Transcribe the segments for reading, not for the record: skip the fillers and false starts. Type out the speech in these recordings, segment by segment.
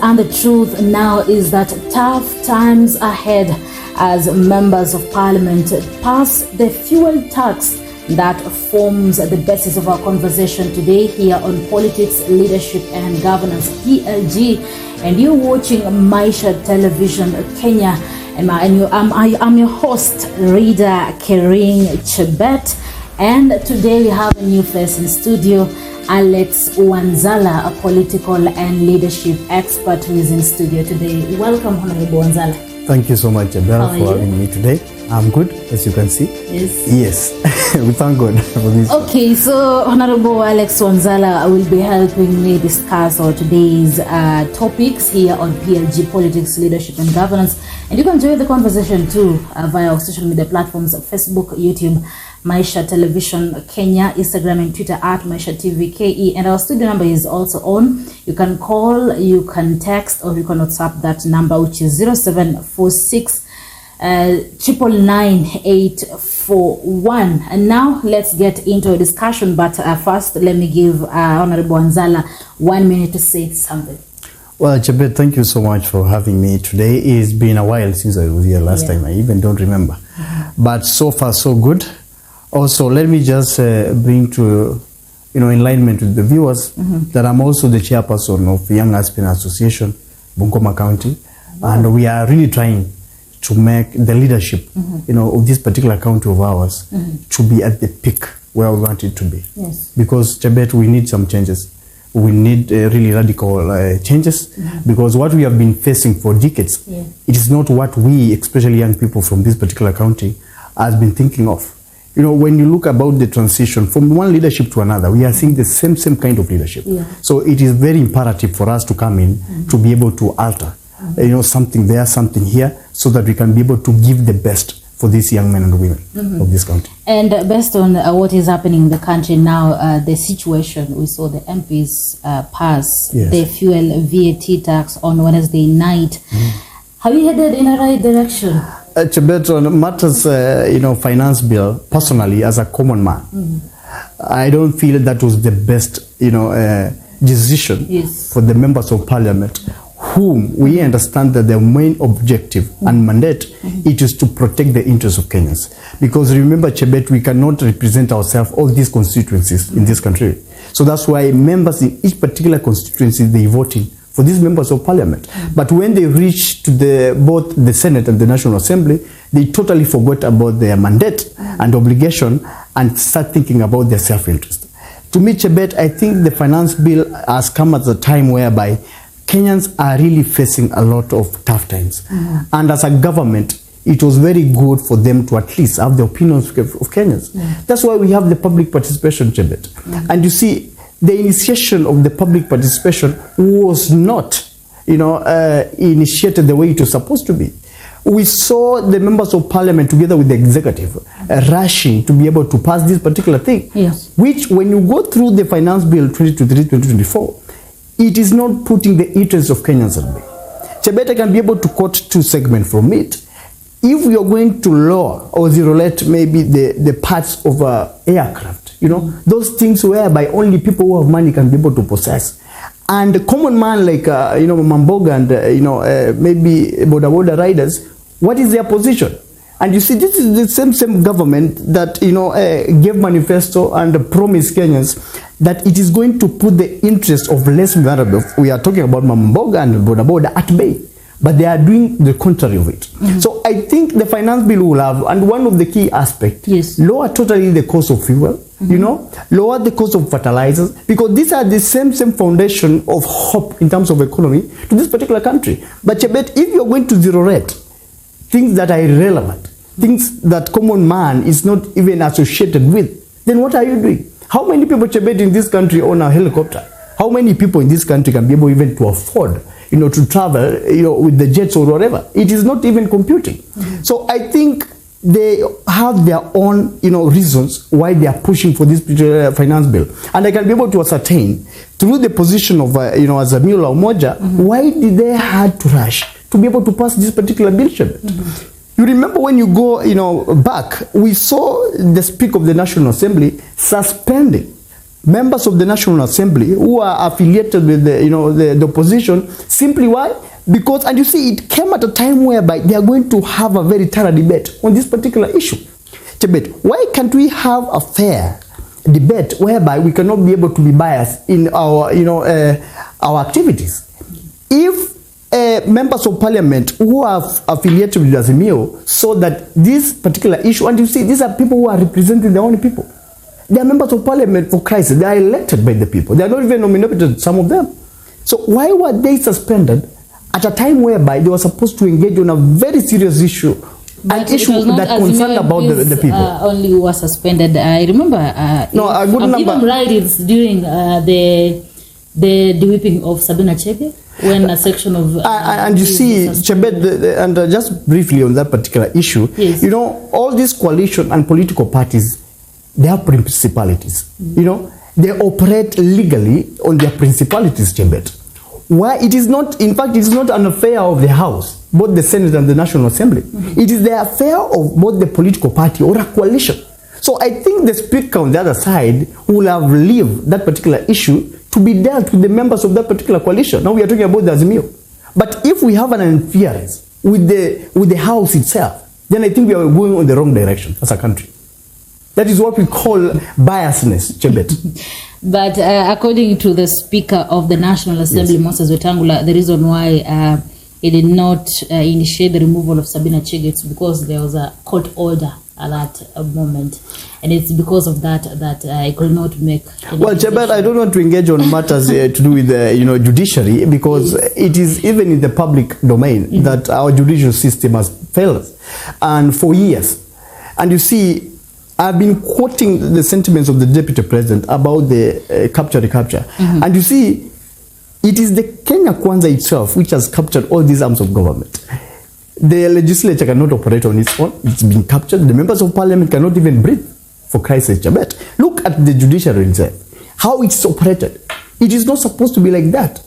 and the truth now is that tough times ahead as members of parliament pass the fuel tax that forms the basis of our conversation today here on Politics, Leadership and Governance, PLG. And you're watching Maisha Television Kenya. And I'm your host, Ridah Kering Chebet. And today we have a new face in studio, Alex Wanzala, a political and leadership expert who is in studio today. Welcome, Honorable Wanzala. Thank you so much, Abel, for having me today. I'm good, as you can see. Yes. We thank God for this. Okay, so Honorable Alex Wanzala will be helping me discuss our today's topics here on PLG, Politics, Leadership and Governance. And you can join the conversation too via our social media platforms, Facebook, YouTube, Maisha Television Kenya, Instagram and Twitter at Maisha TV KE. And our studio number is also on. You can call, you can text, or you can WhatsApp that number, which is 0746 99841. And now let's get into a discussion. But first, let me give Honorable Wanzala 1 minute to say something. Well, Chebet, thank you so much for having me today. It's been a while since I was here last time. I even don't remember. But so far, so good. Also, let me just bring to in alignment with the viewers that I'm also the chairperson of Young Aspirant Association, Bungoma County, and we are really trying to make the leadership, of this particular county of ours to be at the peak where we want it to be. Yes. Because Chebet, we need some changes. We need really radical changes because what we have been facing for decades, it is not what we, especially young people from this particular county, has been thinking of. When you look about the transition from one leadership to another, we are seeing the same kind of leadership. So it is very imperative for us to come in to be able to alter, something there, something here, so that we can be able to give the best for these young men and women of this country. And based on what is happening in the country now, the situation, we saw the MPs pass the fuel VAT tax on Wednesday night. Have you headed in the right direction? Chebet, on matters, finance bill, personally, as a common man, I don't feel that was the best, decision for the members of parliament, whom we understand that their main objective and mandate, it is to protect the interests of Kenyans. Because remember, Chebet, we cannot represent ourselves, all these constituencies in this country. So that's why members in each particular constituency, they voting for these members of parliament. But when they reach to both the Senate and the National Assembly, they totally forgot about their mandate and obligation and start thinking about their self-interest. To me, Chebet, I think the finance bill has come at a time whereby Kenyans are really facing a lot of tough times. And as a government, it was very good for them to at least have the opinions of Kenyans. That's why we have the public participation, Chebet. And you see, the initiation of the public participation was not, initiated the way it was supposed to be. We saw the members of parliament together with the executive rushing to be able to pass this particular thing, which when you go through the finance bill 2023-2024, it is not putting the interests of Kenyans at bay. Chebet can be able to quote two segments from it. If we are going to lower or zero-let maybe the parts of aircraft, those things whereby only people who have money can be able to possess. And a common man like, Mamboga and, maybe Boda riders, what is their position? And you see, this is the same government that, gave manifesto and promised Kenyans that it is going to put the interest of less vulnerable, we are talking about Mamboga and Boda at bay. But they are doing the contrary of it. So I think the finance bill will have, and one of the key aspects, lower totally the cost of fuel, lower the cost of fertilizers, because these are the same foundation of hope in terms of economy to this particular country. But Chebet, if you're going to zero rate, things that are irrelevant, things that common man is not even associated with, then what are you doing? How many people, Chebet, in this country own a helicopter? How many people in this country can be able even to afford to travel, with the jets or whatever? It is not even computing. So I think they have their own, reasons why they are pushing for this finance bill. And I can be able to ascertain through the position of, Azamio Umoja, why did they had to rush to be able to pass this particular bill? You remember when you go, back, we saw the Speaker of the National Assembly suspending members of the National Assembly who are affiliated with the opposition. Simply why? Because, and you see, it came at a time whereby they are going to have a very thorough debate on this particular issue. Debate. Why can't we have a fair debate whereby we cannot be able to be biased in our, our activities? If members of parliament who are affiliated with Azimio saw that this particular issue, and you see, these are people who are representing their own people. They are members of parliament for Christ. They are elected by the people. They are not even nominated, some of them. So why were they suspended at a time whereby they were supposed to engage on a very serious issue, an issue that concerned about the people? Only who was suspended. I remember. No, a good number. Even riots during the whipping of Sabina Chege, when a section of and you see, Chebet, and just briefly on that particular issue, yes. All these coalition and political parties, they have principalities. They operate legally on their principalities, Chebet. Why? It is not, in fact, it is not an affair of the House, both the Senate and the National Assembly. It is the affair of both the political party or a coalition. So I think the speaker on the other side will have left that particular issue to be dealt with the members of that particular coalition. Now we are talking about the Azimio. But if we have an interference with the House itself, then I think we are going in the wrong direction as a country. That is what we call biasness, Chebet. But according to the Speaker of the National Assembly, yes, Moses Wetangula, the reason why he did not initiate the removal of Sabina Chege is because there was a court order at that moment, and it's because of that I could not make. Well, Chebet, I don't want to engage on matters to do with the judiciary, because yes, it is even in the public domain that our judicial system has failed us, and for years. And you see, I've been quoting the sentiments of the Deputy President about the capture-recapture. And you see, it is the Kenya Kwanza itself which has captured all these arms of government. The legislature cannot operate on its own. It's been captured. The members of parliament cannot even breathe, for Christ's sake. But look at the judiciary itself, how it's operated. It is not supposed to be like that.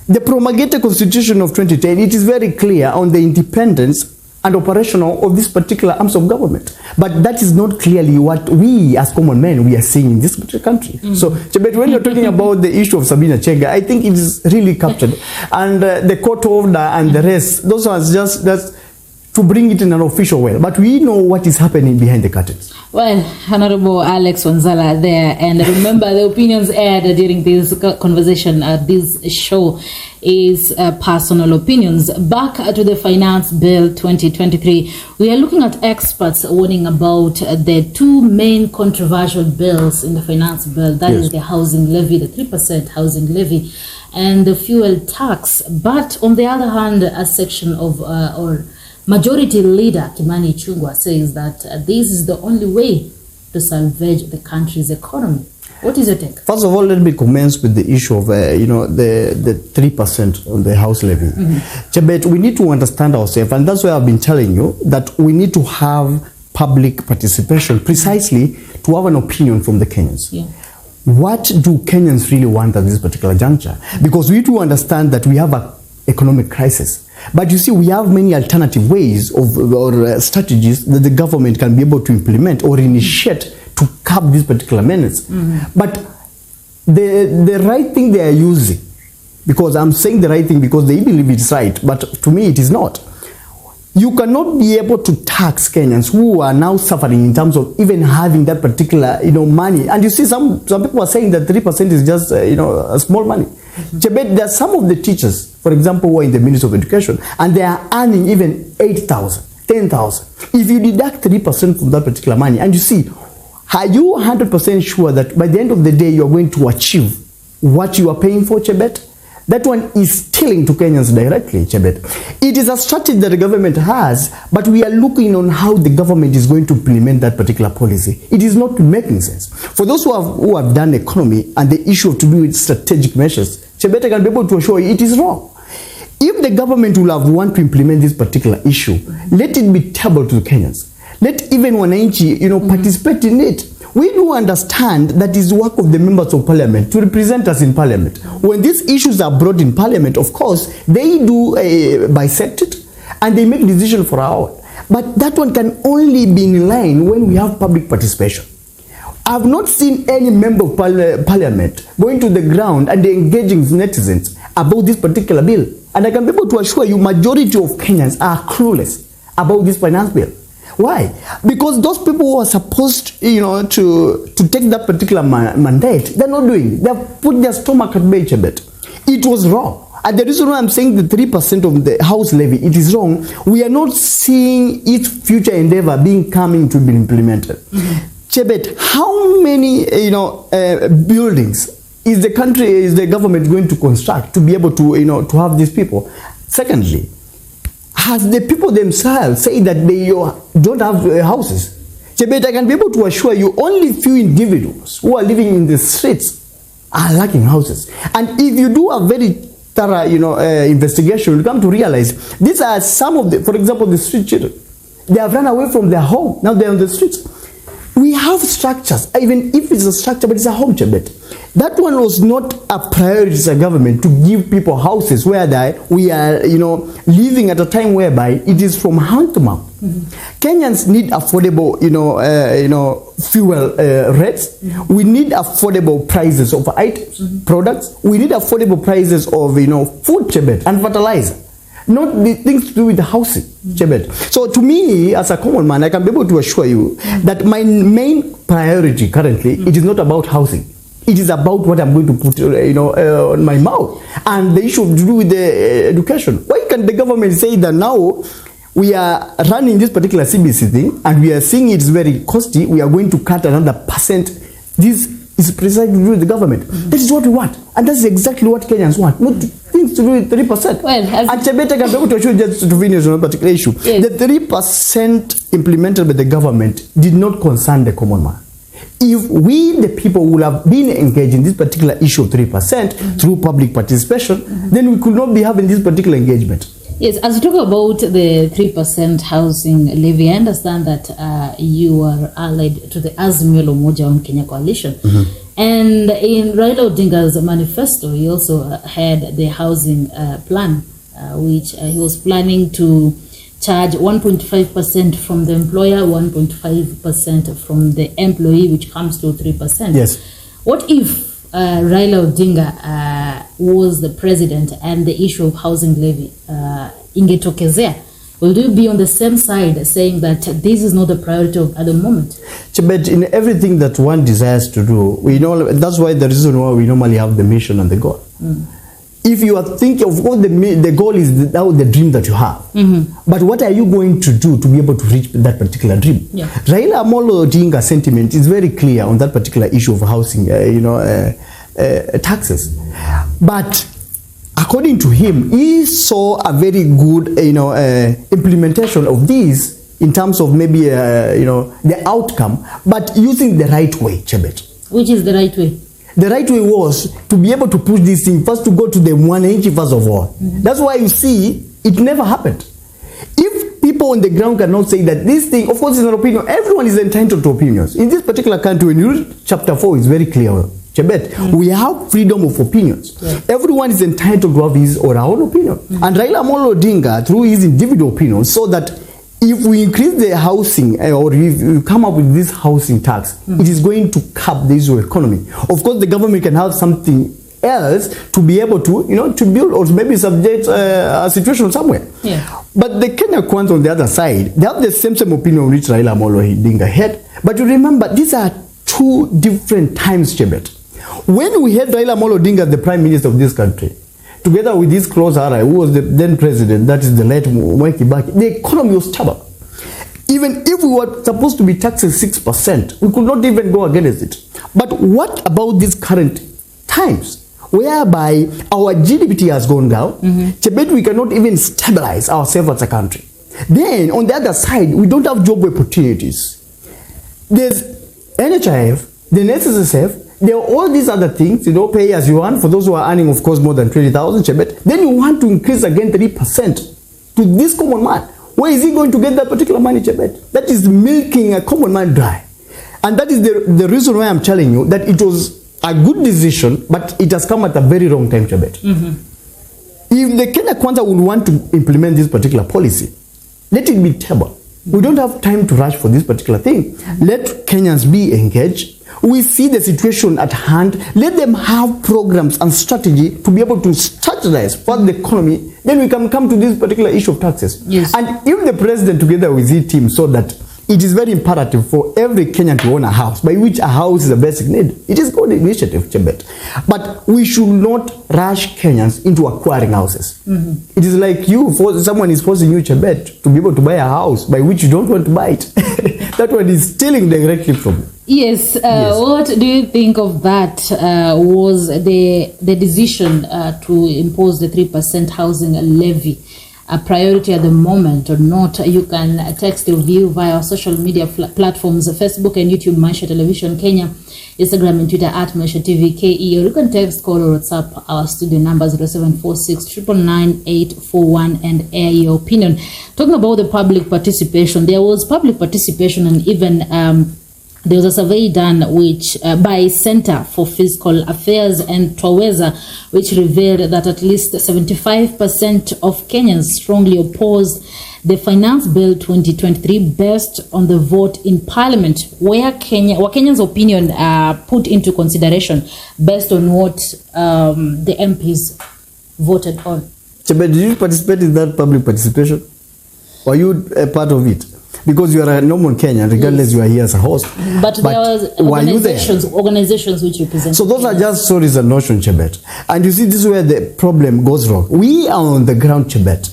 The promulgated constitution of 2010, it is very clear on the independence and operational of this particular arms of government. But that is not clearly what we as common men, we are seeing in this country. So, Chebet, when you're talking about the issue of Sabina Chege, I think it is really captured. And the court order and the rest, those are just to bring it in an official way. But we know what is happening behind the curtains. Well, Honorable Alex Wanzala there, and remember the opinions aired during this conversation, this show is personal opinions. Back to the Finance Bill 2023, we are looking at experts warning about the two main controversial bills in the Finance Bill, that is the housing levy, the 3% housing levy, and the fuel tax. But on the other hand, a section of or Majority Leader Kimani Ichung'wah says that this is the only way to salvage the country's economy. What is your take? First of all, let me commence with the issue of the 3% on the house levy. Chebet, we need to understand ourselves, and that's why I've been telling you that we need to have public participation precisely to have an opinion from the Kenyans. What do Kenyans really want at this particular juncture? Because we do understand that we have an economic crisis. But you see, we have many alternative ways or strategies that the government can be able to implement or initiate to curb this particular menace. But the right thing they are using, because I'm saying the right thing because they believe it's right, but to me it is not. You cannot be able to tax Kenyans who are now suffering in terms of even having that particular money. And you see, some people are saying that 3% is just a small money. Chebet, there are some of the teachers, for example, who are in the Ministry of Education, and they are earning even 8,000, 10,000. If you deduct 3% from that particular money, and you see, are you 100% sure that by the end of the day you are going to achieve what you are paying for, Chebet? That one is stealing to Kenyans directly, Chebet. It is a strategy that the government has, but we are looking on how the government is going to implement that particular policy. It is not making sense. For those who have done economy and the issue of to do with strategic measures, Chebet, I can be able to assure you it is wrong. If the government will have want to implement this particular issue, let it be tabled to the Kenyans. Let even wananchi, participate in it. We do understand that is work of the members of parliament to represent us in parliament. When these issues are brought in parliament, of course, they do bisect it and they make decision for our own. But that one can only be in line when we have public participation. I've not seen any member of parliament going to the ground and engaging netizens about this particular bill. And I can be able to assure you, majority of Kenyans are clueless about this finance bill. Why? Because those people who are supposed, to take that particular mandate, they're not doing it. They've put their stomach at bay a bit. It was wrong. And the reason why I'm saying the 3% of the house levy, it is wrong. We are not seeing its future endeavor coming to be implemented. Chebet, how many buildings is the government going to construct to be able to to have these people? Secondly, has the people themselves say that they don't have houses? Chebet, I can be able to assure you, only few individuals who are living in the streets are lacking houses. And if you do a very thorough investigation, you come to realize these are some of the, for example, the street children. They have run away from their home. Now they're on the streets. We have structures, even if it's a structure, but it's a home, Chebet. That one was not a priority as a government to give people houses where we are, living at a time whereby it is from hand to mouth. Kenyans need affordable, fuel rates. We need affordable prices of items, products. We need affordable prices of, food, Chebet, and fertilizer. Not the things to do with the housing, Chebet. So to me, as a common man, I can be able to assure you that my main priority currently, it is not about housing. It is about what I'm going to put, on my mouth. And the issue to do with the education. Why can the government say that now we are running this particular CBC thing and we are seeing it's very costly, we are going to cut another percent? This is precisely to do with the government. That is what we want. And that's exactly what Kenyans want. Not things to do with 3%. Well, and Chebet, I can be able to assure you just to finish on a particular issue. Yes. The 3% implemented by the government did not concern the common man. If we, the people, would have been engaged in this particular issue of 3% through public participation, then we could not be having this particular engagement. Yes, as we talk about the 3% housing levy, I understand that you are allied to the Azimio la Umoja on Kenya coalition. And in Raila Odinga's manifesto, he also had the housing plan, which he was planning to charge 1.5% from the employer, 1.5% from the employee, which comes to 3%. Yes. What if Raila Odinga was the president and the issue of housing levy ingetokezea? Will you be on the same side saying that this is not the priority at the moment? But in everything that one desires to do, that's why the reason why we normally have the mission and the goal. If you are thinking of what the goal is, the dream that you have, but what are you going to do to be able to reach that particular dream? Yeah. Raila Amolo Odinga's sentiment is very clear on that particular issue of housing, taxes. But according to him, he saw a very good, implementation of these in terms of maybe, the outcome, but using the right way, Chebet. Which is the right way? The right way was to be able to push this thing first to go to the mwananchi first of all. That's why you see it never happened. If people on the ground cannot say that this thing, of course, is an opinion. Everyone is entitled to opinions. In this particular country, when you read chapter 4, it's very clear. Chebet, we have freedom of opinions. Yeah. Everyone is entitled to have his or her own opinion. And Raila Amolo Odinga, through his individual opinion, so that if we increase the housing or if you come up with this housing tax, it is going to cap the issue of economy. Of course, the government can have something else to be able to, to build or maybe subject a situation somewhere. Yeah. But the Kenya Kwanza on the other side, they have the same opinion which Raila Amolo Odinga had. But you remember, these are two different times, Chebet. When we had Raila Amolo Odinga as the Prime Minister of this country, together with his close ally, who was the then president, that is the late Mwai Kibaki, the economy was stable. Even if we were supposed to be taxing 6%, we could not even go against it. But what about these current times, whereby our GDP has gone down, Chebet, we cannot even stabilize ourselves as a country. Then, on the other side, we don't have job opportunities. There's NHIF, the SSSF, there are all these other things, pay as you earn, for those who are earning, of course, more than 20,000, Chebet. Then you want to increase again 3% to this common man. Where is he going to get that particular money, Chebet? That is milking a common man dry. And that is the reason why I'm telling you that it was a good decision, but it has come at a very wrong time, Chebet. If the Kenya Kwanza would want to implement this particular policy, let it be table. We don't have time to rush for this particular thing. Let Kenyans be engaged. We see the situation at hand. Let them have programs and strategy to be able to strategize for the economy. Then we can come to this particular issue of taxes. Yes. And if the president, together with his team, saw that it is very imperative for every Kenyan to own a house, by which a house is a basic need, it is a good initiative, Chebet. But we should not rush Kenyans into acquiring houses. It is like someone is forcing you, Chebet, to be able to buy a house by which you don't want to buy it. That one is stealing directly from you. Yes. What do you think of that? Was the decision to impose the 3% housing levy a priority at the moment or not? You can text your view via our social media platforms, Facebook and YouTube, Maisha Television Kenya, Instagram and Twitter at Maisha TV KE, or you can text, call or WhatsApp our studio numbers 0746 999 841 and air your opinion. Talking about the public participation, there was public participation and even there was a survey done by Center for Fiscal Affairs and Twaweza, which revealed that at least 75% of Kenyans strongly opposed the Finance Bill 2023 based on the vote in Parliament, where Kenyans' opinion put into consideration based on what the MPs voted on. Chebe, did you participate in that public participation? Were you a part of it? Because you are a normal Kenyan, regardless, yes, you are here as a host. But there was organizations which represent. So those are just stories and notions, Chebet. And you see, this is where the problem goes wrong. We are on the ground, Chebet.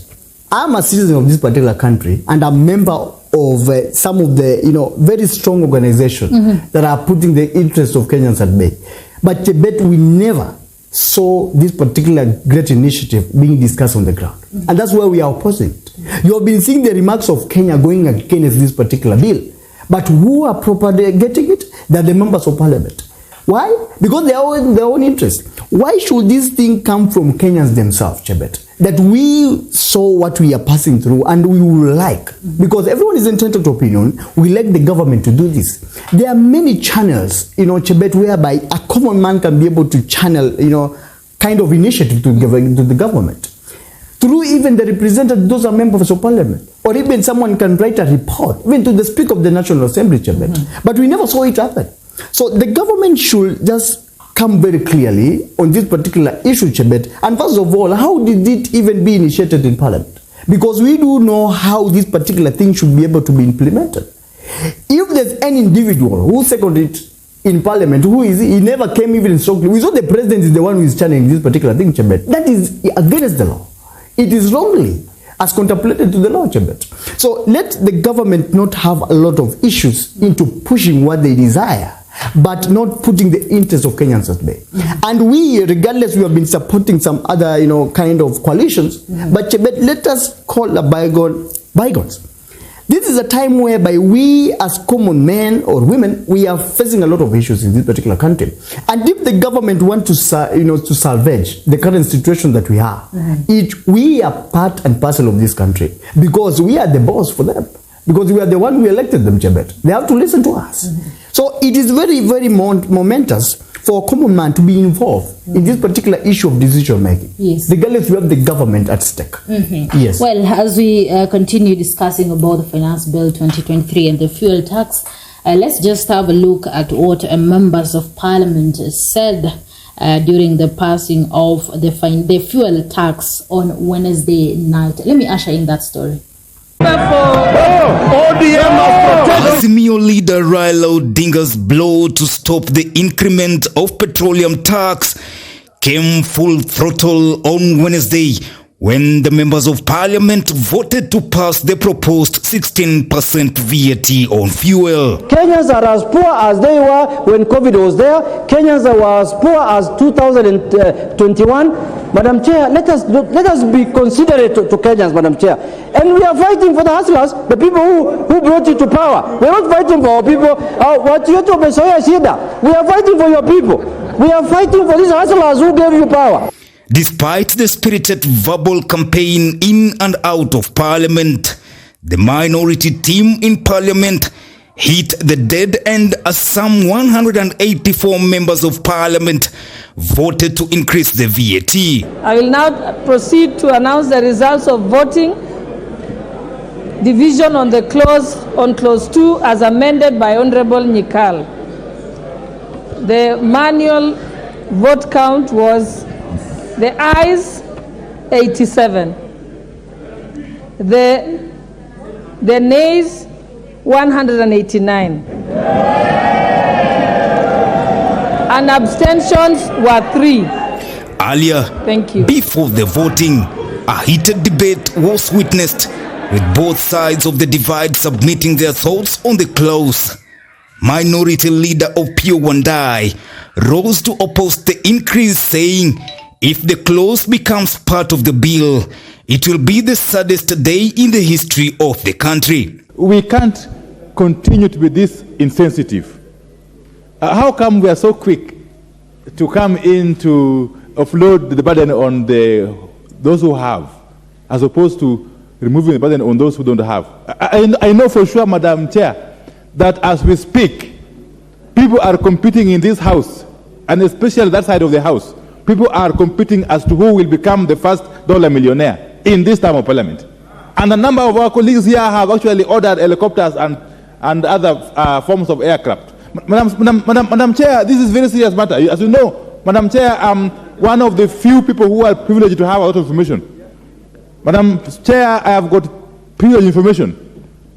I'm a citizen of this particular country, and I'm a member of some of the very strong organizations that are putting the interests of Kenyans at bay. But Chebet, we never saw this particular great initiative being discussed on the ground. And that's where we are opposing it. You have been seeing the remarks of Kenya going against this particular bill. But who are properly getting it? They are the members of parliament. Why? Because they are in their own interest. Why should this thing come from Kenyans themselves, Chebet? That we saw what we are passing through and we will like. Because everyone is entitled to opinion. We like the government to do this. There are many channels, Chebet, whereby a common man can be able to channel, kind of initiative to the government. Through even the representatives, those are members of parliament. Or even someone can write a report, even to the Speaker of the National Assembly, Chebet. But we never saw it happen. So the government should just come very clearly on this particular issue, Chebet. And first of all, how did it even be initiated in Parliament? Because we do know how this particular thing should be able to be implemented. If there's any individual who seconded it in Parliament, who is he never came even in strongly. We saw the president is the one who is channeling this particular thing, Chebet. That is against the law. It is wrongly as contemplated to the law, Chebet. So let the government not have a lot of issues into pushing what they desire, but not putting the interests of Kenyans at bay. And we, regardless, we have been supporting some other, kind of coalitions, but Chebet, let us call a bygone bygones. This is a time whereby we, as common men or women, we are facing a lot of issues in this particular country. And if the government want to, to salvage the current situation that we are, we are part and parcel of this country because we are the boss for them. Because we are the one who elected them, Chebet. They have to listen to us. So it is very, very momentous for a common man to be involved in this particular issue of decision making. Yes. Regardless, we have the government at stake. Yes. Well, as we continue discussing about the Finance Bill 2023 and the fuel tax, let's just have a look at what members of Parliament said during the passing of the fuel tax on Wednesday night. Let me usher in that story. Azimio leader Raila Odinga's blow to stop the increment of petroleum tax came full throttle on Wednesday when the members of parliament voted to pass the proposed 16% VAT on fuel. Kenyans are as poor as they were when COVID was there. Kenyans are as poor as 2021. Madam Chair, let us be considerate to Kenyans, Madam Chair. And we are fighting for the hustlers, the people who brought you to power. We are not fighting for our people. We are fighting for your people. We are fighting for these hustlers who gave you power. Despite the spirited verbal campaign in and out of Parliament, the minority team in Parliament hit the dead end as some 184 members of Parliament voted to increase the VAT. I will now proceed to announce the results of voting. Division on the clause on clause 2 as amended by Honorable Nyikal. The manual vote count was the ayes 87, the nays 189, and abstentions were 3. Earlier, Thank you. before the voting, a heated debate was witnessed, with both sides of the divide submitting their thoughts on the clause. Minority Leader of Pure Wandai rose to oppose the increase, saying if the clause becomes part of the bill, it will be the saddest day in the history of the country. We can't continue to be this insensitive. How come we are so quick to come in to offload the burden on those who have, as opposed to removing the burden on those who don't have? I know for sure, Madam Chair, that as we speak, people are competing in this house, and especially that side of the house. People are competing as to who will become the first dollar millionaire in this time of parliament. And a number of our colleagues here have actually ordered helicopters and other forms of aircraft. Madam Chair, this is a very serious matter. As you know, Madam Chair, I'm one of the few people who are privileged to have a lot of information. Madam Chair, I have got privileged information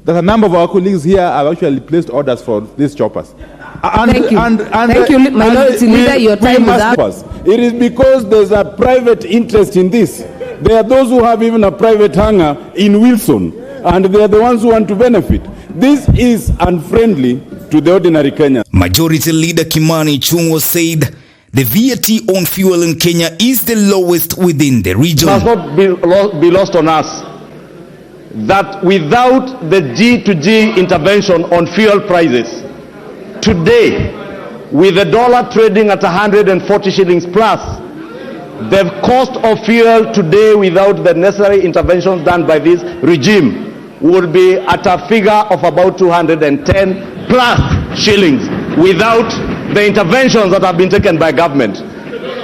that a number of our colleagues here have actually placed orders for these choppers. Thank you. Thank you, Minority Leader. Your time is up. It is because there's a private interest in this. There are those who have even a private hangar in Wilson, and they are the ones who want to benefit. This is unfriendly to the ordinary Kenyan. Majority Leader Kimani Ichung'wah said the VAT on fuel in Kenya is the lowest within the region. It must not be lost on us that without the G2G intervention on fuel prices, today, with the dollar trading at 140 shillings plus, the cost of fuel today without the necessary interventions done by this regime would be at a figure of about 210 plus shillings without the interventions that have been taken by government.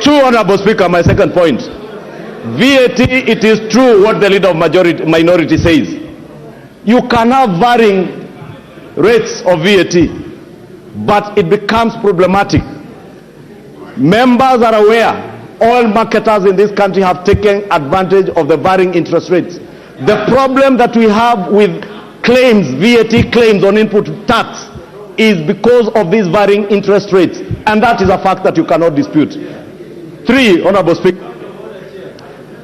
True, Honorable Speaker, my second point. VAT, it is true what the leader of minority says. You can have varying rates of VAT, but it becomes problematic. Members are aware all marketers in this country have taken advantage of the varying interest rates. The problem that we have with claims, VAT claims on input tax, is because of these varying interest rates, and that is a fact that you cannot dispute. 3, Honorable Speaker,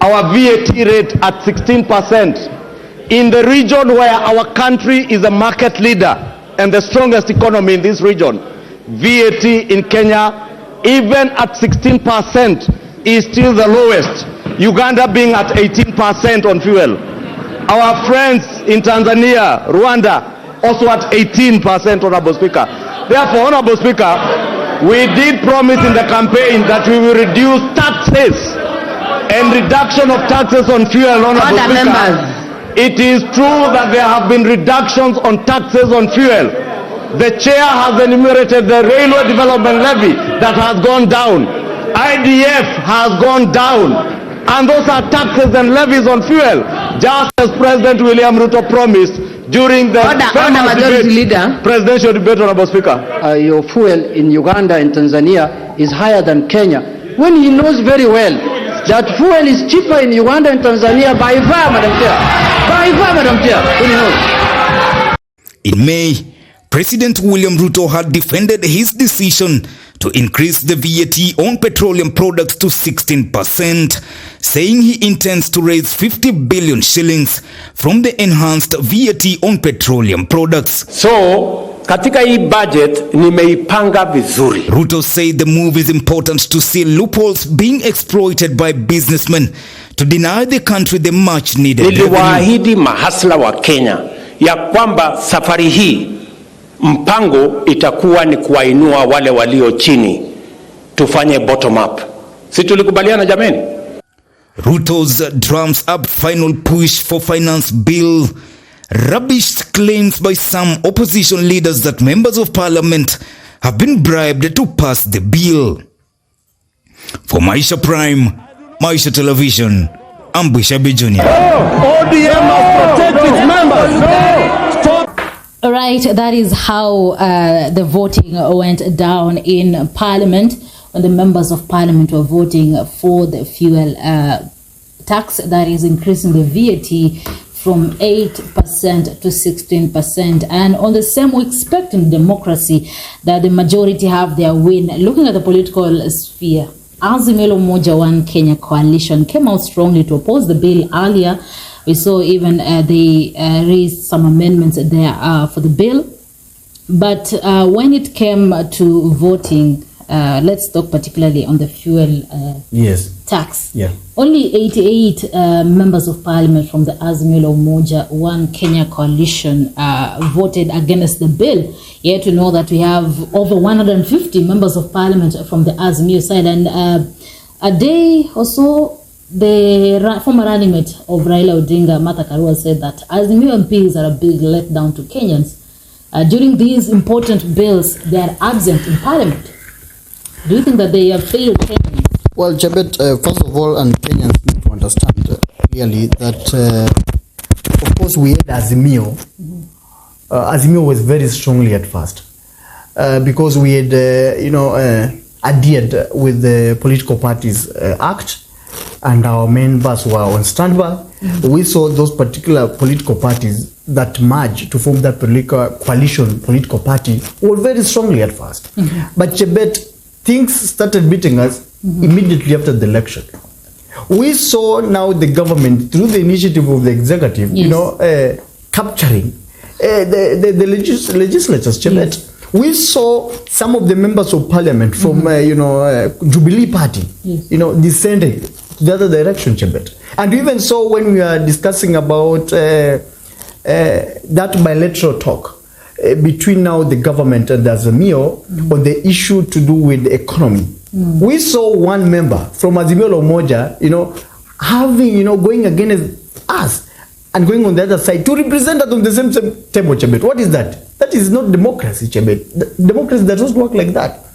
our VAT rate at 16% in the region where our country is a market leader and the strongest economy in this region. VAT in Kenya, even at 16%, is still the lowest. Uganda being at 18% on fuel. Our friends in Tanzania, Rwanda, also at 18%, Honorable Speaker. Therefore, Honorable Speaker, we did promise in the campaign that we will reduce taxes, and reduction of taxes on fuel, Honorable Speaker. It is true that there have been reductions on taxes on fuel. The chair has enumerated the railway development levy that has gone down. IDF has gone down. And those are taxes and levies on fuel, just as President William Ruto promised during the presidential debate, Honorable Speaker. Your fuel in Uganda and Tanzania is higher than Kenya, when he knows very well that fuel is cheaper in Uganda and Tanzania by far, Madam Chair. By far, Madam Chair, when he knows. In May, President William Ruto had defended his decision to increase the VAT on petroleum products to 16%, saying he intends to raise 50 billion shillings from the enhanced VAT on petroleum products. So, katika hii budget nimeipanga vizuri. Ruto said the move is important to see loopholes being exploited by businessmen to deny the country the much needed revenue. Niliwaahidi mahasla wa Kenya ya kwamba safari hii mpango itakuwa ni kuwainua wale walio chini, tufanye bottom up. Si tulikubaliana jameni? Ruto's drums up final push for finance bill rubbished claims by some opposition leaders that members of parliament have been bribed to pass the bill. For Maisha Prime, Maisha Television, I'm Bushabi Jr. ODM must protect its members. Stop. Right, that is how the voting went down in Parliament, when the members of Parliament were voting for the fuel tax that is increasing the VAT from 8% to 16%. And on the same, we expect in democracy that the majority have their win. Looking at the political sphere, Azimio la Umoja One Kenya coalition came out strongly to oppose the bill earlier. We saw even they raised some amendments there for the bill. But when it came to voting, let's talk particularly on the fuel tax. Yeah. Only 88 members of parliament from the Azimio la Umoja One Kenya coalition voted against the bill. You have to know that we have over 150 members of parliament from the Azimio side. And a day or so, the former running mate of Raila Odinga, Martha Karua, said that Azimio MPs are a big letdown to Kenyans. During these important bills, they are absent in parliament. Do you think that they have failed Kenyans? Well, Chebet, first of all, and Kenyans need to understand clearly that, of course, we had Azimio. Azimio was very strongly at first because we had, adhered with the Political Parties Act, and our members were on standby. We saw those particular political parties that merged to form that political coalition political party were very strongly at first. But Chebet, things started beating us immediately after the election. We saw now the government, through the initiative of the executive, capturing the legislatures, Chebet. Yes. We saw some of the members of parliament from, Jubilee Party, descending to the other direction, Chebet. And we even saw when we are discussing about that bilateral talk between now the government and the Azimio on the issue to do with the economy. We saw one member from Azimio la Umoja, having, going against us and going on the other side to represent us on the same table, Chebet. What is that? That is not democracy, Chebet. Democracy does not work like that.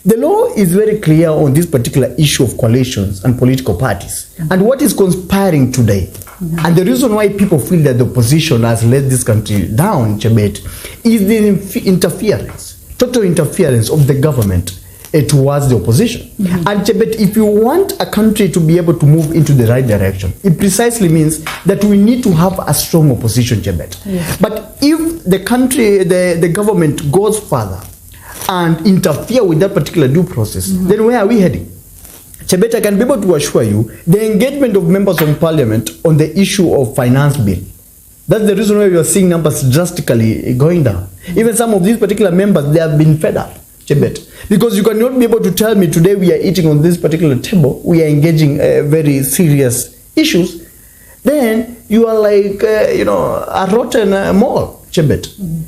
The law is very clear on this particular issue of coalitions and political parties and what is conspiring today. And the reason why people feel that the opposition has let this country down, Chebet, is the interference, total interference of the government towards the opposition. And Chebet, if you want a country to be able to move into the right direction, it precisely means that we need to have a strong opposition, Chebet. But if the country, the government goes further and interfere with that particular due process, then where are we heading? Chebet, I can be able to assure you the engagement of members of parliament on the issue of finance bill. That's the reason why we are seeing numbers drastically going down. Even some of these particular members, they have been fed up, Chebet. Because you cannot be able to tell me today we are eating on this particular table, we are engaging very serious issues, then you are like, a rotten mole, Chebet.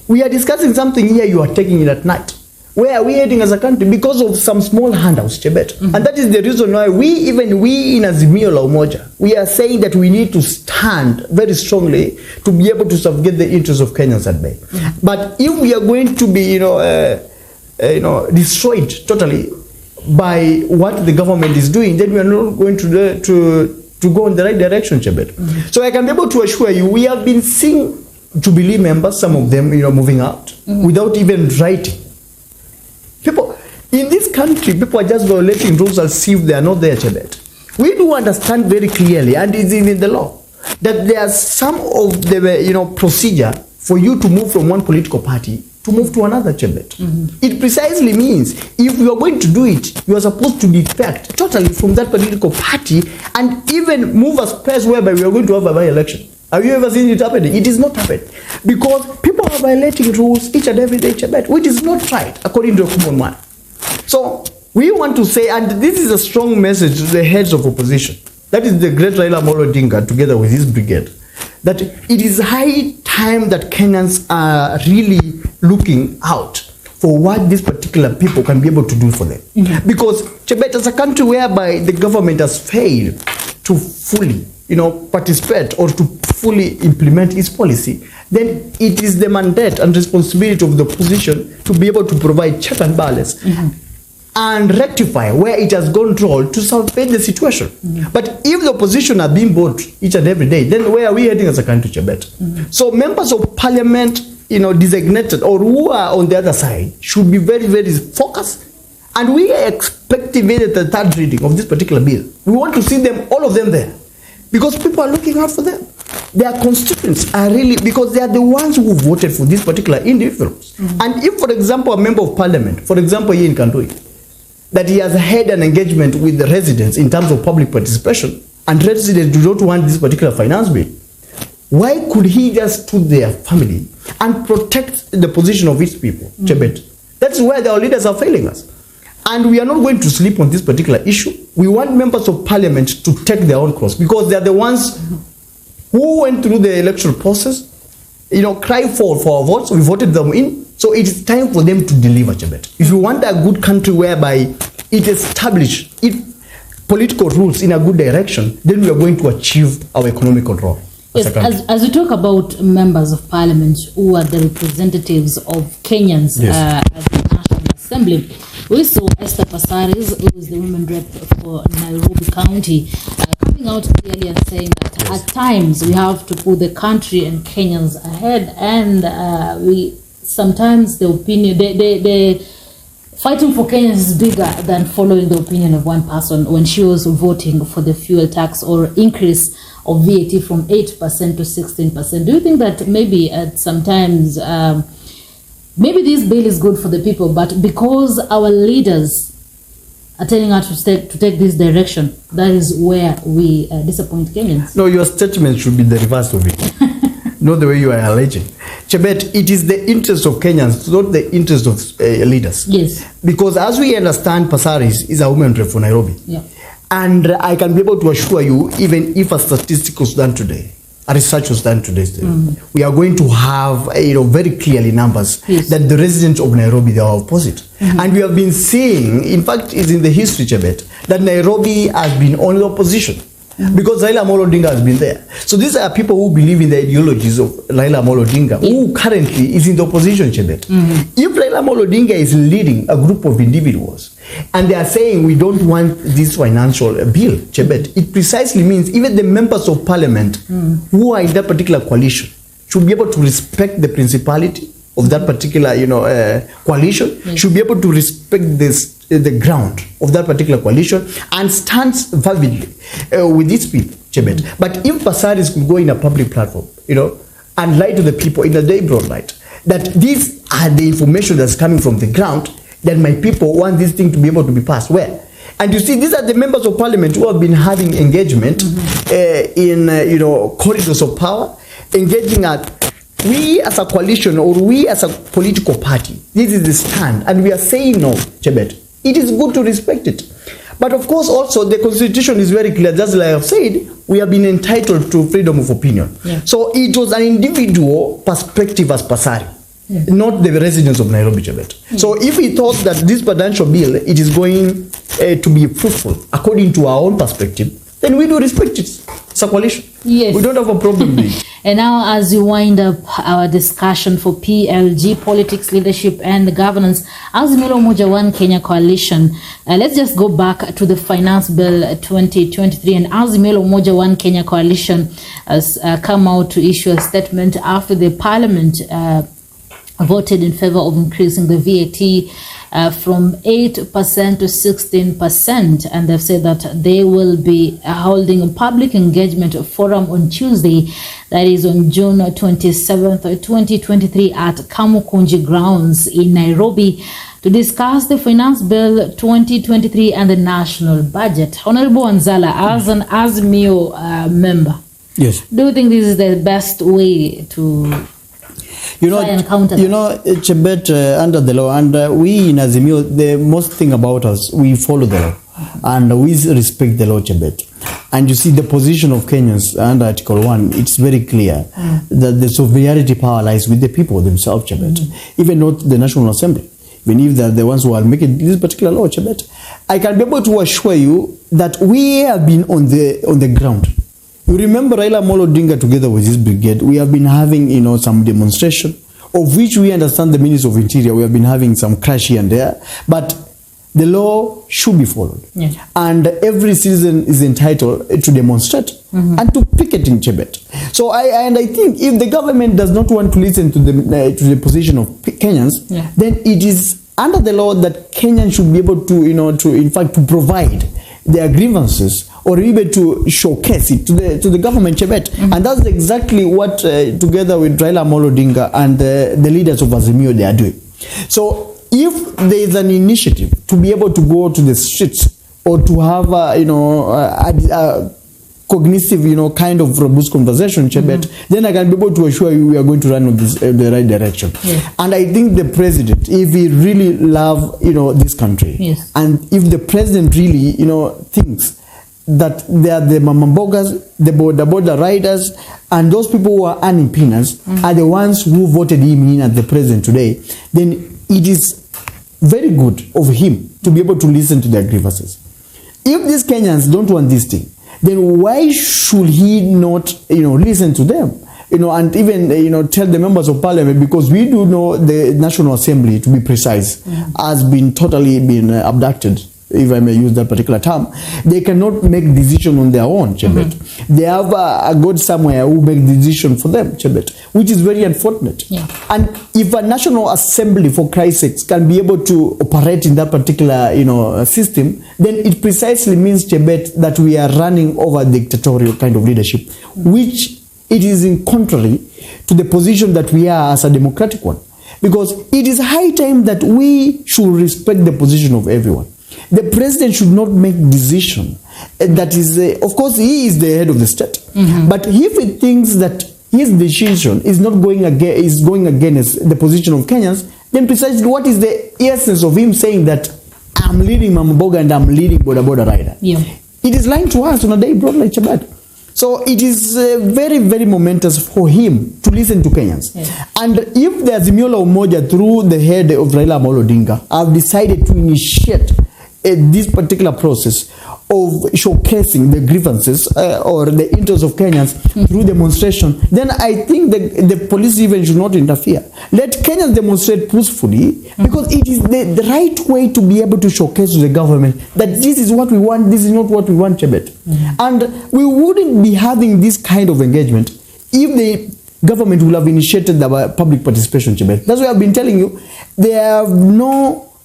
We are discussing something here, you are taking it at night. Where are we heading as a country? Because of some small handouts, Chebet. And that is the reason why we in Azimio la Umoja, we are saying that we need to stand very strongly to be able to subjugate the interests of Kenyans at bay. But if we are going to be, destroyed totally by what the government is doing, then we are not going to go in the right direction, Chebet. So I can be able to assure you, we have been seeing Jubilee members, some of them, moving out without even writing. People in this country, people are just violating rules as if they are not there, Chebet. We do understand very clearly, and it's in the law, that there are some of the procedure for you to move from one political party to move to another, Chebet. It precisely means if you are going to do it, you are supposed to defect totally from that political party and even move a space whereby we are going to have a by-election. Have you ever seen it happening? It is not happening. Because people are violating rules each and every day, Chebet, which is not right, according to a common man. So, we want to say, and this is a strong message to the heads of opposition, that is the great Raila Amolo Odinga, together with his brigade, that it is high time that Kenyans are really looking out for what these particular people can be able to do for them. Because, Chebet, as a country whereby the government has failed to fully participate or to fully implement its policy, then it is the mandate and responsibility of the opposition to be able to provide check and balance and rectify where it has gone wrong to salvage the situation. But if the opposition are being bought each and every day, then where are we heading as a country, Chebet? So members of parliament designated or who are on the other side should be very, very focused. And we are expecting at the third reading of this particular bill. We want to see them, all of them there, because people are looking out for them. Their constituents are really, because they are the ones who voted for these particular individuals. And if, for example, a member of parliament, for example, here in Kandui, that he has had an engagement with the residents in terms of public participation, and residents do not want this particular finance bill, why could he just to their family and protect the position of his people, Chebet? That's where our leaders are failing us. And we are not going to sleep on this particular issue. We want members of parliament to take their own course, because they are the ones who went through the electoral process, cry for our votes. We voted them in. So it is time for them to deliver, Chebet. If you want a good country whereby it establishes political rules in a good direction, then we are going to achieve our economic control. Yes, as we talk about members of parliament who are the representatives of Kenyans at the National Assembly, we saw Esther Passaris, who is the women rep for Nairobi County, coming out clearly and saying that at times we have to put the country and Kenyans ahead, and sometimes the opinion, the fighting for Kenyans is bigger than following the opinion of one person when she was voting for the fuel tax or increase of VAT from 8% to 16%. Do you think that maybe at sometimes, maybe this bill is good for the people, but because our leaders are telling us to take this direction, that is where we disappoint Kenyans? No, your statement should be the reverse of it. Not the way you are alleging. Chebet, it is the interest of Kenyans, not the interest of leaders. Yes. Because as we understand, Passaris is a woman rep for Nairobi. Yeah. And I can be able to assure you, even if a statistic was done today, a research was done today, we are going to have very clearly numbers that the residents of Nairobi, they are opposite. And we have been seeing, in fact, it's in the history, Chebet, that Nairobi has been on the opposition. Because Raila Amolo Odinga has been there. So these are people who believe in the ideologies of Raila Amolo Odinga, who currently is in the opposition, Chebet. If Raila Amolo Odinga is leading a group of individuals, and they are saying we don't want this financial bill, Chebet, it precisely means even the members of parliament who are in that particular coalition should be able to respect the principality of that particular coalition, should be able to respect the ground of that particular coalition and stands vividly with these people, Chebet. But if Passaris could go in a public platform, and lie to the people in a day broad light, that these are the information that's coming from the ground, then my people want this thing to be able to be passed. Where? And you see, these are the members of parliament who have been having engagement in corridors of power, engaging at we as a coalition or we as a political party. This is the stand, and we are saying no, Chebet. It is good to respect it. But of course, also, the constitution is very clear. Just like I have said, we have been entitled to freedom of opinion. So it was an individual perspective as Pasari, not the residents of Nairobi, Chebet. So if we thought that this financial bill, it is going to be fruitful according to our own perspective, then we do respect it. It's a coalition. Yes. We don't have a problem with it. And now, as we wind up our discussion for PLG, politics, leadership, and governance, Azimio Umoja One Kenya Coalition, let's just go back to the Finance Bill 2023. And Azimio Umoja One Kenya Coalition has come out to issue a statement after the Parliament voted in favor of increasing the VAT from 8% to 16%, and they've said that they will be holding a public engagement forum on Tuesday, that is on June 27th, 2023 at Kamukunji grounds in Nairobi to discuss the Finance Bill 2023 and the national budget. Honorable Wanzala, as an Azimio member, yes, do you think this is the best way to Chebet, under the law, and we in Azimio, the most thing about us, we follow the law and we respect the law, Chebet. And you see the position of Kenyans under Article 1, it's very clear that the sovereignty power lies with the people themselves, Chebet, even not the National Assembly. Even if they're the ones who are making this particular law, Chebet, I can be able to assure you that we have been on the ground. You remember Raila Amolo Odinga together with his brigade, we have been having, some demonstration, of which we understand the Minister of Interior, we have been having some crash here and there, but the law should be followed. And every citizen is entitled to demonstrate. and to picketing, Chebet. So I think if the government does not want to listen to the position of Kenyans, then it is under the law that Kenyans should be able to, in fact, to provide their grievances or even to showcase it to the government, Chebet. And that's exactly what, together with Raila Amolo Odinga and the leaders of Azimio, they are doing. So if there is an initiative to be able to go to the streets or to have, a cognitive, kind of robust conversation, Chebet, then I can be able to assure you we are going to run in the right direction. And I think the president, if he really love, this country, and if the president really, thinks that they are the mamambogas, the border riders, and those people who are earning peanuts are the ones who voted him in as the president today, then it is very good of him to be able to listen to their grievances. If these Kenyans don't want this thing, then why should he not, listen to them? And even, tell the members of parliament, because we do know the National Assembly, to be precise, has been totally abducted, if I may use that particular term. They cannot make decision on their own, Chebet. They have a God somewhere who make decision for them, Chebet, which is very unfortunate. And if a National Assembly, for Christ's sake, can be able to operate in that particular, system, then it precisely means, Chebet, that we are running over dictatorial kind of leadership, which it is in contrary to the position that we are as a democratic one. Because it is high time that we should respect the position of everyone. The president should not make decision that is, of course, he is the head of the state. But if he thinks that his decision is not going against the position of Kenyans, then precisely what is the essence of him saying that I'm leading Mamboga and I'm leading Boda Rider? It is lying to us on a day broad like Chebet. So it is very, very momentous for him to listen to Kenyans. And if the Azimio la Umoja, through the head of Raila Amolo Odinga, have decided to initiate this particular process of showcasing the grievances or the interests of Kenyans through demonstration, then I think the police even should not interfere. Let Kenyans demonstrate peacefully, because it is the right way to be able to showcase to the government that this is what we want, this is not what we want, Chebet. And we wouldn't be having this kind of engagement if the government will have initiated the public participation, Chebet. That's why I've been telling you,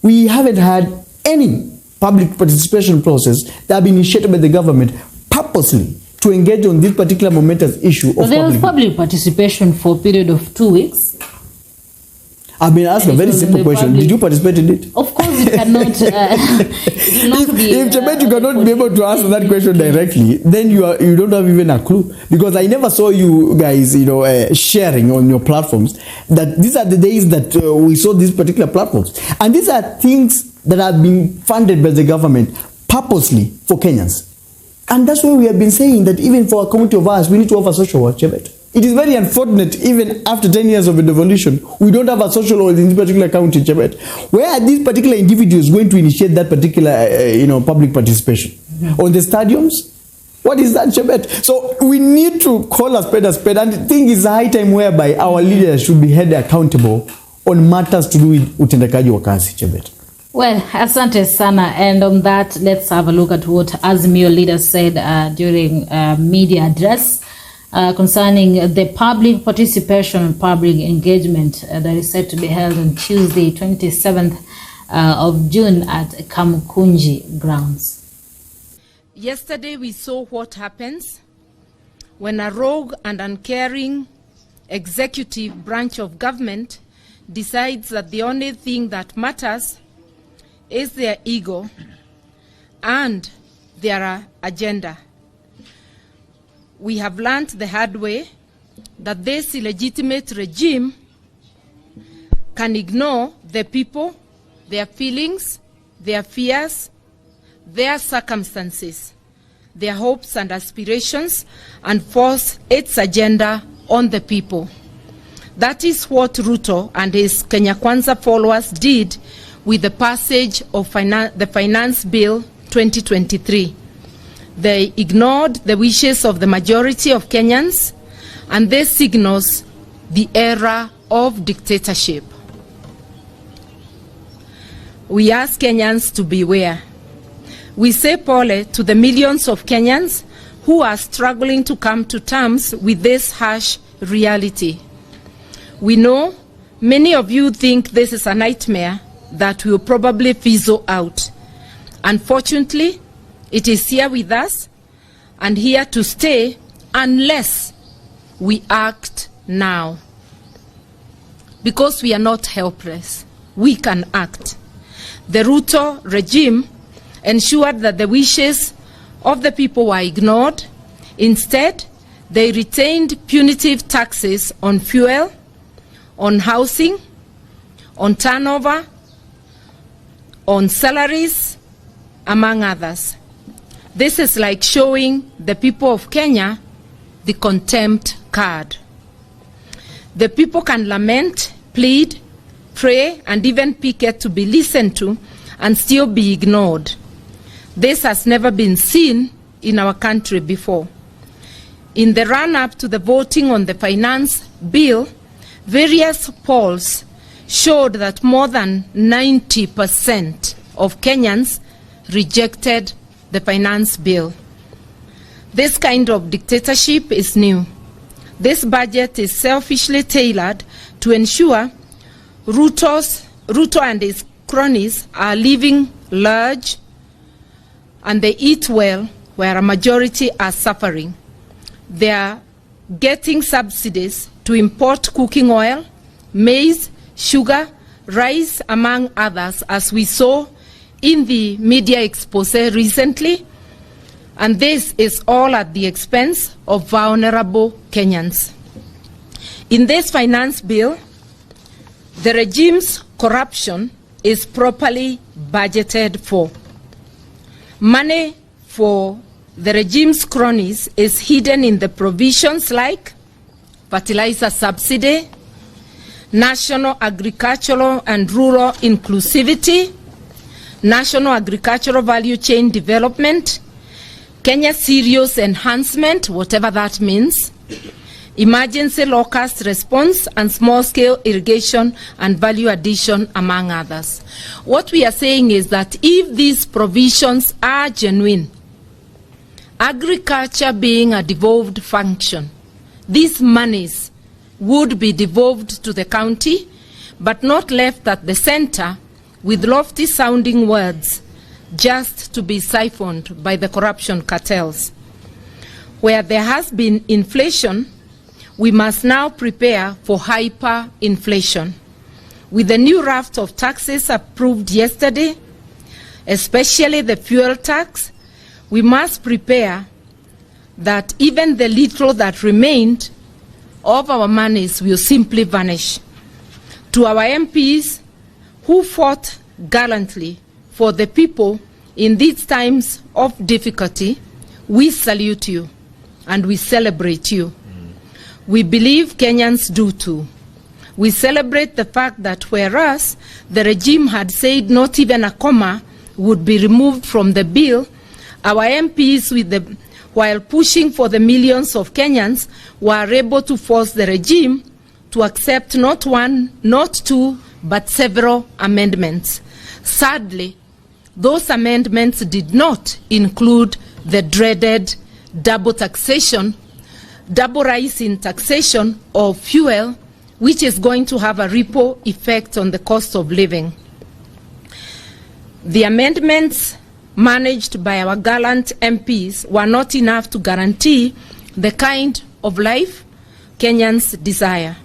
we haven't had any public participation process that have been initiated by the government purposely to engage on this particular momentous issue of there was public participation for a period of 2 weeks. I've been asked a very simple question. Did you participate in it? Of course you cannot. If Chebet, you cannot be able to answer that question directly, then you don't have even a clue. Because I never saw you guys, sharing on your platforms that these are the days that we saw these particular platforms. And these are things that have been funded by the government purposely for Kenyans. And that's why we have been saying that even for a community of us, we need to have a social work, Chebet. It is very unfortunate, even after 10 years of a devolution, we don't have a social order in this particular county, Chebet. Where are these particular individuals going to initiate that particular, public participation? On the stadiums? What is that, Chebet? So we need to call a spade, and the thing is high time whereby our leaders should be held accountable on matters to do with utendakaji wa kazi, Chebet. Well, asante sana. And on that, let's have a look at what Azimio leaders said during media address concerning the public participation and public engagement that is set to be held on Tuesday, 27th of June at Kamukunji grounds. Yesterday we saw what happens when a rogue and uncaring executive branch of government decides that the only thing that matters is their ego and their agenda. We have learned the hard way that this illegitimate regime can ignore the people, their feelings, their fears, their circumstances, their hopes and aspirations, and force its agenda on the people. That is what Ruto and his Kenya Kwanza followers did with the passage of the Finance Bill 2023. They ignored the wishes of the majority of Kenyans, and this signals the era of dictatorship. We ask Kenyans to beware. We say pole to the millions of Kenyans who are struggling to come to terms with this harsh reality. We know many of you think this is a nightmare that will probably fizzle out. Unfortunately, it is here with us and here to stay unless we act now. Because we are not helpless, we can act. The Ruto regime ensured that the wishes of the people were ignored. Instead, they retained punitive taxes on fuel, on housing, on turnover, on salaries, among others. This is like showing the people of Kenya the contempt card. The people can lament, plead, pray, and even picket to be listened to and still be ignored. This has never been seen in our country before. In the run-up to the voting on the finance bill, various polls showed that more than 90% of Kenyans rejected the finance bill. This kind of dictatorship is new. This budget is selfishly tailored to ensure Ruto and his cronies are living large and they eat well, where a majority are suffering. They are getting subsidies to import cooking oil, maize, sugar, rice, among others, as we saw in the media expose recently, and this is all at the expense of vulnerable Kenyans. In this finance bill, the regime's corruption is properly budgeted for. Money for the regime's cronies is hidden in the provisions like fertilizer subsidy, national agricultural and rural inclusivity, national agricultural value chain development, Kenya Serious Enhancement, whatever that means, emergency locust response, and small-scale irrigation and value addition, among others. What we are saying is that if these provisions are genuine, agriculture being a devolved function, these monies would be devolved to the county, but not left at the center with lofty-sounding words just to be siphoned by the corruption cartels. Where there has been inflation, we must now prepare for hyperinflation. With the new raft of taxes approved yesterday, especially the fuel tax, we must prepare that even the little that remained of our monies will simply vanish. To our MPs who fought gallantly for the people in these times of difficulty, we salute you and we celebrate you. We believe Kenyans do too. We celebrate the fact that whereas the regime had said not even a comma would be removed from the bill, our MPs, while pushing for the millions of Kenyans, were able to force the regime to accept not one, not two, but several amendments. Sadly, those amendments did not include the dreaded double taxation, double rise in taxation of fuel, which is going to have a ripple effect on the cost of living. The amendments managed by our gallant MPs were not enough to guarantee the kind of life Kenyans desire.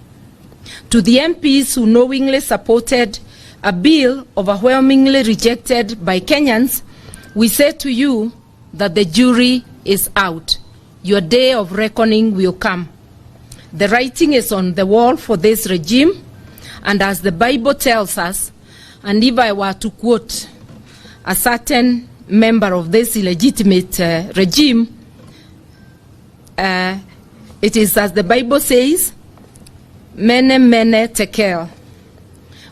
To the MPs who knowingly supported a bill overwhelmingly rejected by Kenyans, we say to you that the jury is out. Your day of reckoning will come. The writing is on the wall for this regime, and as the Bible tells us, and if I were to quote a certain member of this illegitimate regime, it is as the Bible says, mene mene tekel.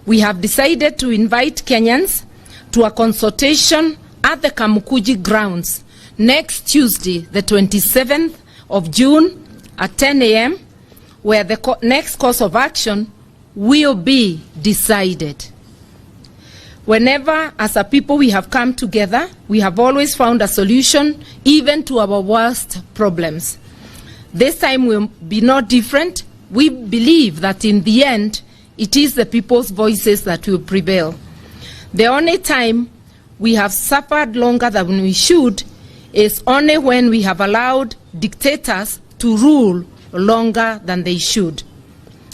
We have decided to invite Kenyans to a consultation at the Kamukuji grounds next Tuesday, the 27th of June at 10 a.m., where the next course of action will be decided. Whenever, as a people, we have come together, we have always found a solution, even to our worst problems. This time will be no different. We believe that in the end, it is the people's voices that will prevail. The only time we have suffered longer than we should is only when we have allowed dictators to rule longer than they should.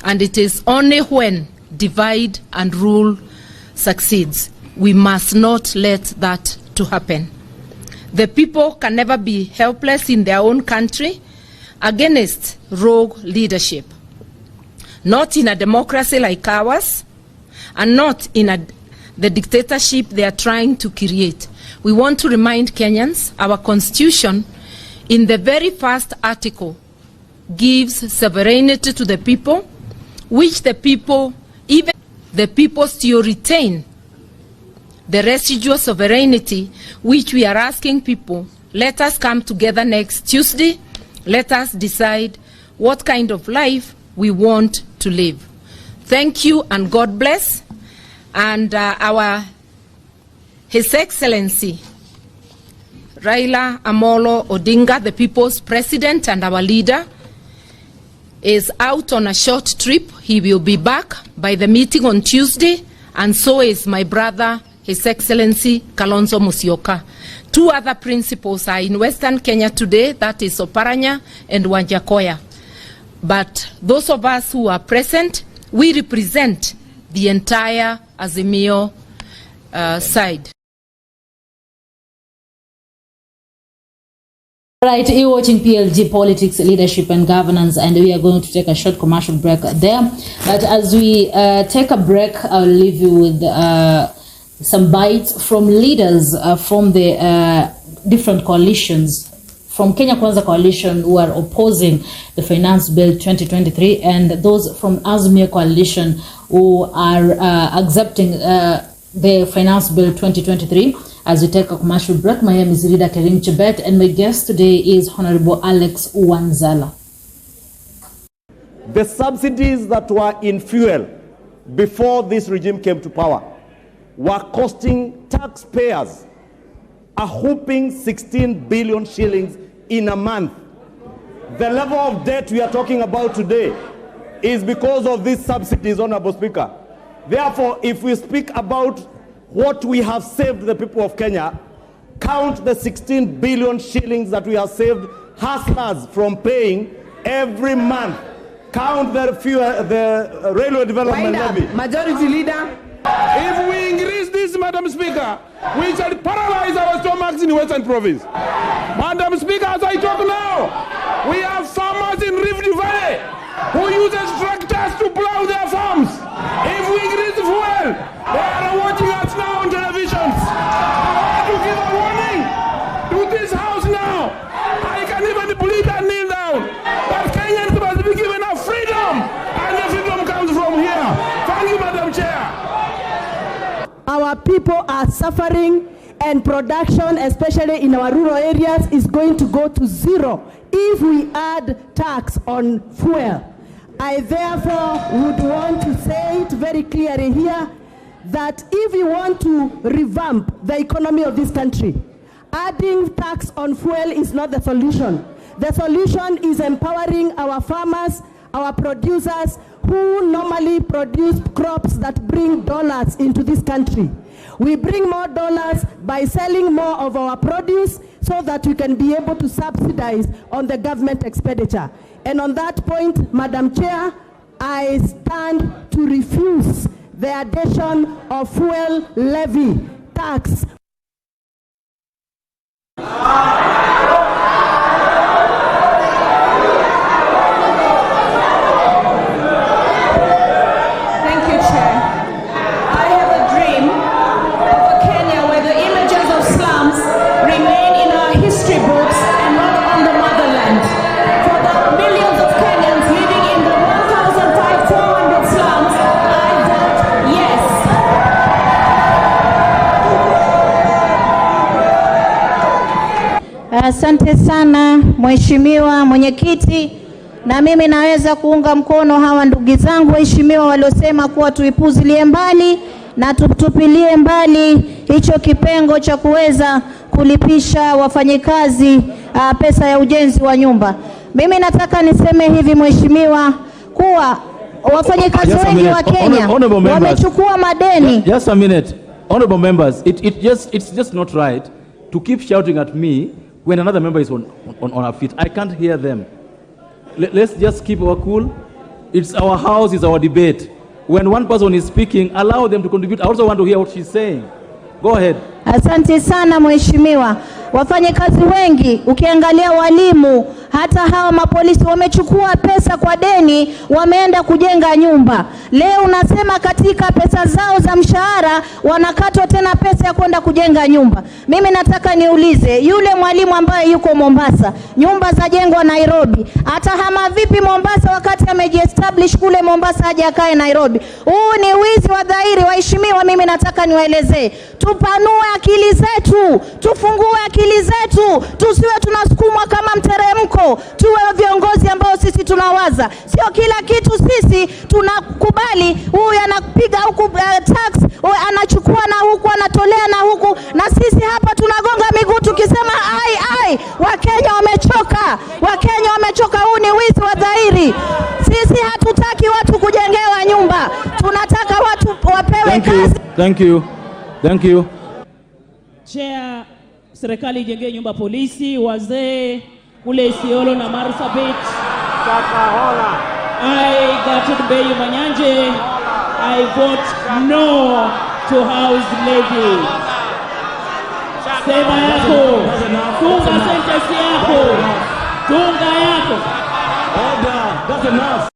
And it is only when divide and rule succeeds. We must not let that to happen. The people can never be helpless in their own country against rogue leadership. Not in a democracy like ours, and not in the dictatorship they are trying to create. We want to remind Kenyans, our constitution, in the very first article, gives sovereignty to the people, which the people, even the people, still retain the residual sovereignty, which we are asking people, let us come together next Tuesday, let us decide what kind of life we want to live. Thank you and God bless. And His Excellency Raila Amolo Odinga, the people's president and our leader, is out on a short trip. He will be back by the meeting on Tuesday, and so is my brother, His Excellency Kalonzo Musyoka. Two other principals are in Western Kenya today, that is Oparanya and Wanjakoya. But those of us who are present, we represent the entire Azimio side. Right, you're watching PLG Politics, Leadership and Governance, and we are going to take a short commercial break there. But as we take a break, I'll leave you with some bites from leaders from the different coalitions, from Kenya Kwanza Coalition, who are opposing the Finance Bill 2023, and those from Azimio Coalition who are accepting the Finance Bill 2023. As we take a commercial break, my name is Ridah Kering, and my guest today is Honorable Alex Wanzala. The subsidies that were in fuel before this regime came to power were costing taxpayers a whopping 16 billion shillings in a month. The level of debt we are talking about today is because of these subsidies, Honorable Speaker. Therefore, if we speak about what we have saved the people of Kenya, count the 16 billion shillings that we have saved hustlers from paying every month. Count the railway development levy. Majority Leader. If we increase this, Madam Speaker, we shall paralyze our stomachs in Western Province. Madam Speaker, as I talk now, we have farmers in Rift Valley who use tractors to plow their farms. If we increase fuel, they are watching us now on televisions. I want to give a warning to this house now. I can even plead and kneel down that Kenyans must be given a freedom, and the freedom comes from here. Thank you, Madam Chair. Our people are suffering, and production, especially in our rural areas, is going to go to zero if we add tax on fuel. I therefore would want to say it very clearly here that if we want to revamp the economy of this country, adding tax on fuel is not the solution. The solution is empowering our farmers, our producers, who normally produce crops that bring dollars into this country. We bring more dollars by selling more of our produce so that we can be able to subsidize on the government expenditure. And on that point, Madam Chair, I stand to refuse the addition of fuel levy tax. Asante sana Mheshimiwa Mwenyekiti, na mimi naweza kuunga mkono hawa ndugu zangu waheshimiwa waliosema kuwa tuipuzilie mbali na tutupilie mbali hicho kipengo cha kuweza kulipisha wafanyikazi pesa ya ujenzi wa nyumba. Mimi nataka niseme hivi mheshimiwa, kuwa wafanyikazi wengi wa Kenya wamechukua madeni. Just a minute. Honorable members, it's just not right to keep shouting at me when another member is on our feet. I can't hear them. Let's just keep our cool. It's our house, it's our debate. When one person is speaking, allow them to contribute. I also want to hear what she's saying. Go ahead. Asante sana mheshimiwa. Wafanyakazi wengi, ukiangalia walimu, hata hawa mapolisi wamechukua pesa kwa deni, wameenda kujenga nyumba. Leo unasema katika pesa zao za mshahara wanakatwa tena pesa ya kwenda kujenga nyumba. Mimi nataka niulize, yule mwalimu ambaye yuko Mombasa, nyumba za jengwa Nairobi, atahama vipi Mombasa wakati amejiestablish kule Mombasa haja akae Nairobi? Huu ni wizi wa dhahiri. Waheshimiwa, mimi nataka niwaelezee, tupanue akili zetu, tufungue akili zetu, tusiwe tunasukumwa kama mteremko, tuwe viongozi ambao sisi tunawaza. Sio kila kitu sisi tunakubali, huyu anapiga huku tax, huyu anachukua na huku anatolea na huku, na sisi hapa tunagonga miguu tukisema ai. Wakenya wamechoka, Wakenya wamechoka. Huu ni wizi wa dhahiri. Sisi hatutaki watu kujengewa nyumba, tunataka watu wapewe kazi. Thank you. Chair, serikali ijengee nyumba polisi, wazee kule Isiolo na Marsabit. I, Gatot Beyu Manyanje, I vote no to house levy. Sema yako, tunga sentence yako, tunga yako. Order, that's enough.